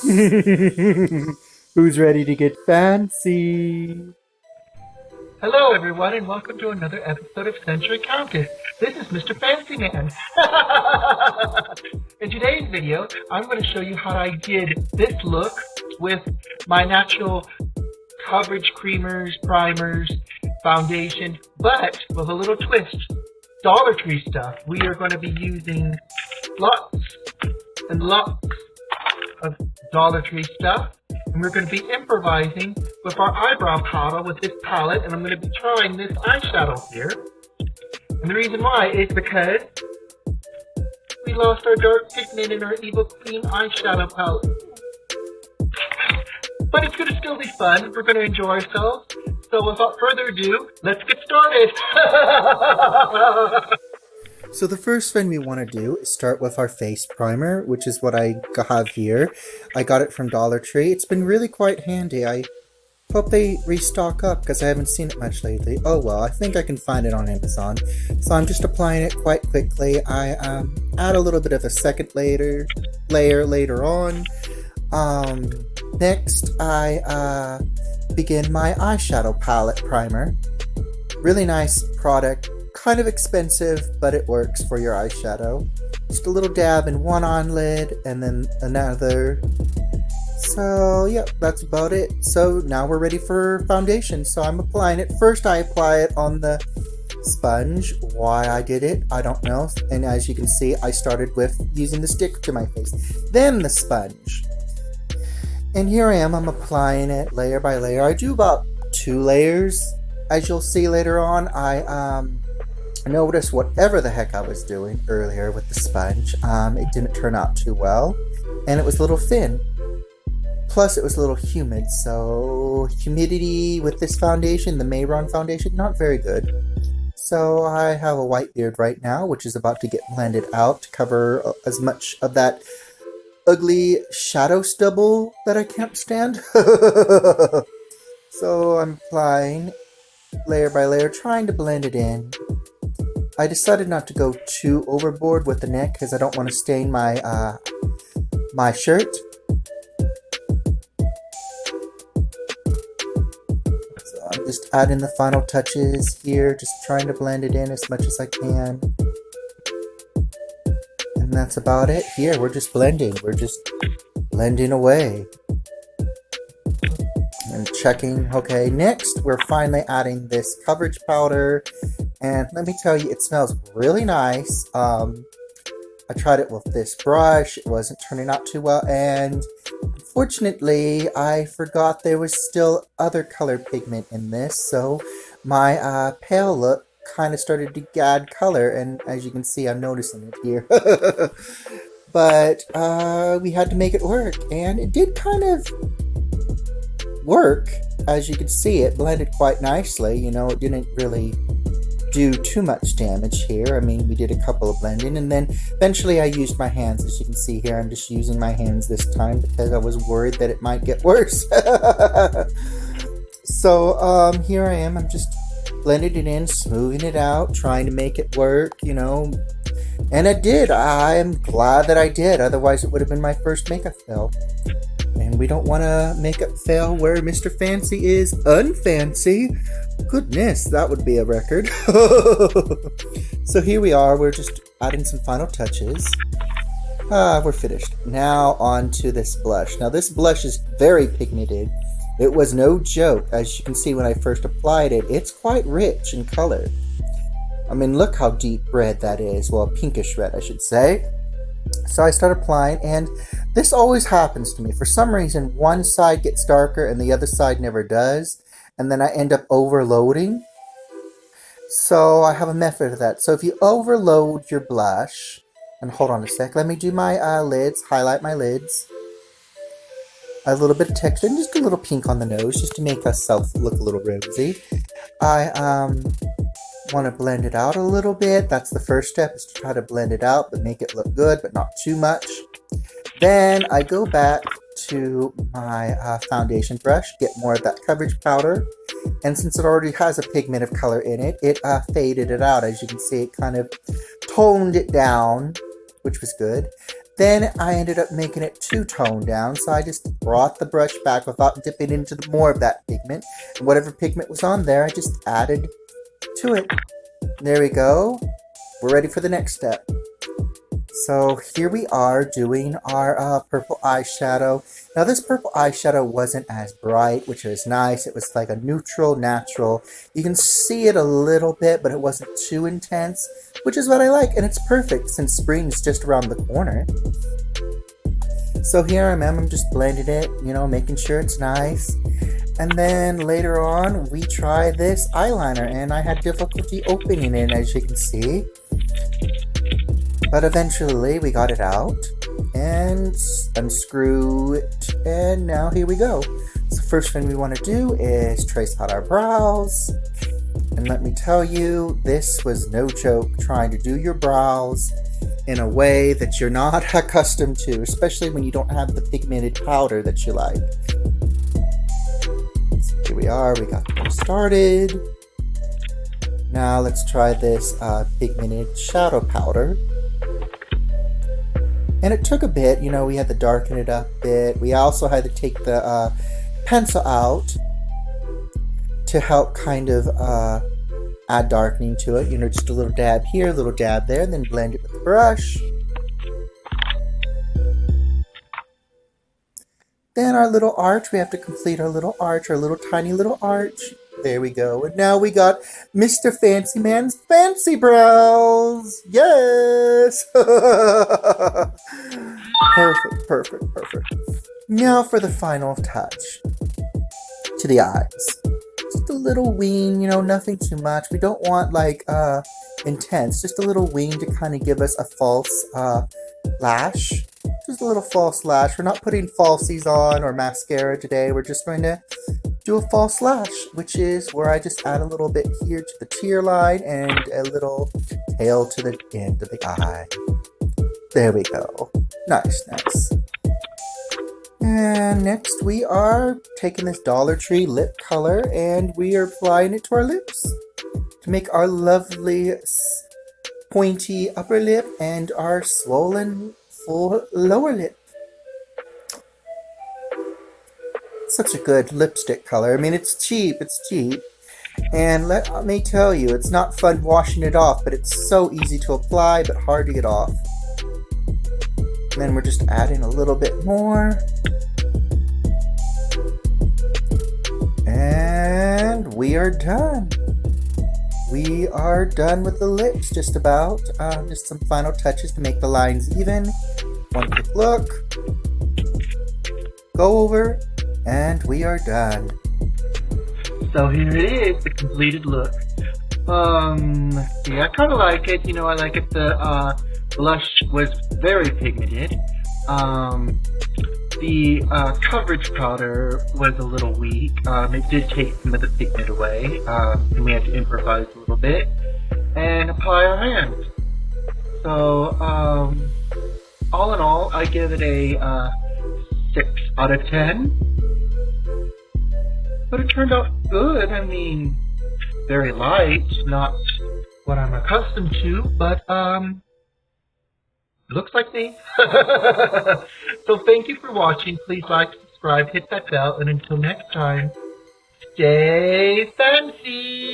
Who's ready to get fancy? Hello everyone and welcome to another episode of Century Countess. This is Mr. Fancyman. In today's video, I'm going to show you how I did this look with my natural coverage creamers, primers, foundation, but with a little twist. Dollar Tree stuff. We are going to be using lots and lots of Dollar Tree stuff. And we're going to be improvising with our eyebrow powder with this palette, and I'm going to be trying this eyeshadow here. And the reason why is because we lost our dark pigment in our Evil Queen eyeshadow palette. But it's going to still be fun. We're going to enjoy ourselves. So without further ado, let's get started. So the first thing we want to do is start with our face primer, which is what I have here. I got it from Dollar Tree. It's been really quite handy. I hope they restock up because I haven't seen it much lately. Oh well, I think I can find it on Amazon. So I'm just applying it quite quickly. I add a little bit of a second layer later on. Next, I begin my eyeshadow palette primer. Really nice product. Kind of expensive, but it works for your eyeshadow. Just a little dab in one eyelid and then another. So yeah, that's about it. So now we're ready for foundation. So I'm applying it. First I apply it on the sponge. Why I did it, I don't know. And as you can see, I started with using the stick to my face. Then the sponge. And here I am, I'm applying it layer by layer. I do about 2 layers. As you'll see later on, I noticed whatever the heck I was doing earlier with the sponge, it didn't turn out too well, and it was a little thin. Plus it was a little humid, so humidity with this foundation, the Mayron foundation, not very good. So I have a white beard right now, which is about to get blended out to cover as much of that ugly shadow stubble that I can't stand. So I'm applying layer by layer, trying to blend it in. I decided not to go too overboard with the neck because I don't want to stain my my shirt. So I'm just adding the final touches here, just trying to blend it in as much as I can. And that's about it. Here, we're just blending. We're just blending away. And checking. Okay, next we're finally adding this coverage powder. And let me tell you, it smells really nice. I tried it with this brush. It wasn't turning out too well. And unfortunately, I forgot there was still other colored pigment in this. So my pale look kind of started to add color. And as you can see, I'm noticing it here. But we had to make it work. And it did kind of work. As you can see, it blended quite nicely. You know, it didn't really do too much damage here. I mean, we did a couple of blending, and then eventually I used my hands. As you can see here, I'm just using my hands this time because I was worried that it might get worse. So here I am. I'm just blending it in, smoothing it out, trying to make it work, you know. And it did. I'm glad that I did. Otherwise, it would have been my first makeup fail. And we don't want to makeup fail where Mr. Fancy is unfancy. Goodness, that would be a record. So here we are. We're just adding some final touches. We're finished. Now on to this blush. Now this blush is very pigmented. It was no joke. As you can see when I first applied it, it's quite rich in color. I mean, look how deep red that is. Well, pinkish red, I should say. So I start applying, and this always happens to me. For some reason, one side gets darker and the other side never does. And then I end up overloading. So I have a method of that. So if you overload your blush, and hold on a sec, let me do my lids, highlight my lids. A little bit of texture and just a little pink on the nose just to make ourselves look a little rosy. I want to blend it out a little bit. That's the first step, is to try to blend it out but make it look good but not too much. Then I go back to my foundation brush, get more of that coverage powder, and since it already has a pigment of color in it, it faded it out. As you can see, it kind of toned it down, which was good. Then I ended up making it too toned down, so I just brought the brush back without dipping into more of that pigment. And whatever pigment was on there, I just added to it. There we go. We're ready for the next step. So here we are doing our purple eyeshadow. Now this purple eyeshadow wasn't as bright, which is nice. It was like a neutral, natural. You can see it a little bit, but it wasn't too intense, which is what I like. And it's perfect since spring's just around the corner. So here I am, I'm just blending it, you know, making sure it's nice. And then later on, we try this eyeliner, and I had difficulty opening it, as you can see. But eventually we got it out and unscrew it, and now here we go. So first thing we want to do is trace out our brows. And let me tell you, this was no joke, trying to do your brows in a way that you're not accustomed to, especially when you don't have the pigmented powder that you like. So here we are, we got them started. Now let's try this pigmented shadow powder. And it took a bit, you know, we had to darken it up a bit. We also had to take the pencil out to help kind of add darkening to it. You know, just a little dab here, a little dab there, and then blend it with the brush. Then our little arch, we have to complete our little arch, our little tiny little arch. There we go. And now we got Mr. Fancy Man's fancy brows. Yes! Perfect, perfect, perfect. Now for the final touch. To the eyes. Just a little wing, you know, nothing too much. We don't want like intense. Just a little wing to kind of give us a false lash. Just a little false lash. We're not putting falsies on or mascara today. We're just going to do a false lash, which is where I just add a little bit here to the tear line and a little tail to the end of the eye. There we go. Nice, nice. And next we are taking this Dollar Tree lip color and we are applying it to our lips to make our lovely pointy upper lip and our swollen full lower lip. Such a good lipstick color. I mean, it's cheap, and let me tell you, it's not fun washing it off, but it's so easy to apply but hard to get off. And then we're just adding a little bit more, and we are done. We are done with the lips, just about. Just some final touches to make the lines even. One quick look, go over, and we are done. So here it is, the completed look. Yeah, I kind of like it. You know, I like it. The blush was very pigmented. The coverage powder was a little weak. It did take some of the pigment away, and we had to improvise a little bit and apply our hands. So, all in all, I give it a 6 out of 10. But it turned out good. I mean, very light, not what I'm accustomed to, but looks like me. So thank you for watching. Please like, subscribe, hit that bell, and until next time, stay fancy!